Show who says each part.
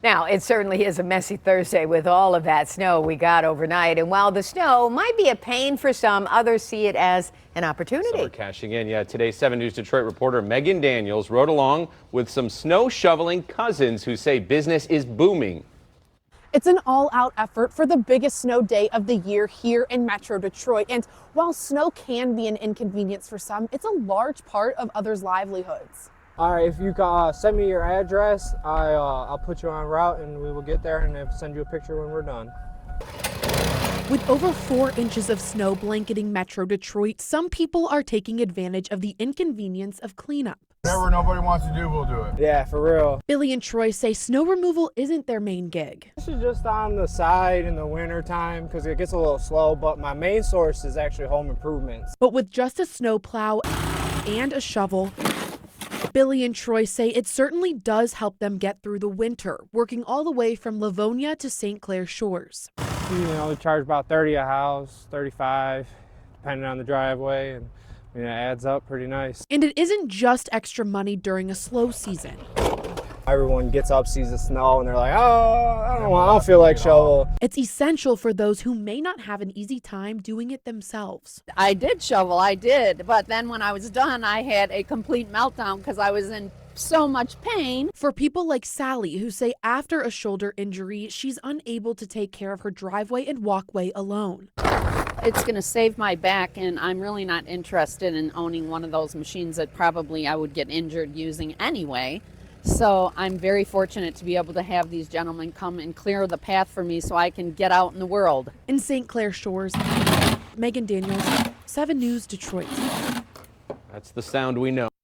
Speaker 1: Now, it certainly is a messy Thursday with all of that snow we got overnight. And while the snow might be a pain for some, others see it as an opportunity.
Speaker 2: So we're cashing in. Yeah, today's 7 News Detroit reporter Megan Daniels rode along with some snow shoveling cousins who say business is booming.
Speaker 3: It's an all-out effort for the biggest snow day of the year here in Metro Detroit. And while snow can be an inconvenience for some, it's a large part of others' livelihoods.
Speaker 4: All right, if you can send me your address, I'll put you on route and we will get there and send you a picture when we're done.
Speaker 3: With over 4 inches of snow blanketing Metro Detroit, some people are taking advantage of the inconvenience of cleanup.
Speaker 5: Whatever nobody wants to do, we'll do it.
Speaker 4: Yeah, for real.
Speaker 3: Billy and Troy say snow removal isn't their main gig.
Speaker 4: This is just on the side in the winter time because it gets a little slow, but my main source is actually home improvements.
Speaker 3: But with just a snow plow and a shovel, Billy and Troy say it certainly does help them get through the winter, working all the way from Livonia to St. Clair Shores.
Speaker 4: You know, we charge about 30 a house, 35, depending on the driveway, and it adds up pretty nice.
Speaker 3: And it isn't just extra money during a slow season.
Speaker 4: Everyone gets up, sees the snow, and they're like, oh, I don't feel like shovel.
Speaker 3: It's essential for those who may not have an easy time doing it themselves.
Speaker 6: I did shovel, I did. But then when I was done, I had a complete meltdown because I was in so much pain.
Speaker 3: For people like Sally, who say after a shoulder injury, she's unable to take care of her driveway and walkway alone.
Speaker 6: It's going to save my back, and I'm really not interested in owning one of those machines that probably I would get injured using anyway. So I'm very fortunate to be able to have these gentlemen come and clear the path for me so I can get out in the world.
Speaker 3: In St. Clair Shores, Megan Daniels, 7 News Detroit.
Speaker 2: That's the sound we know.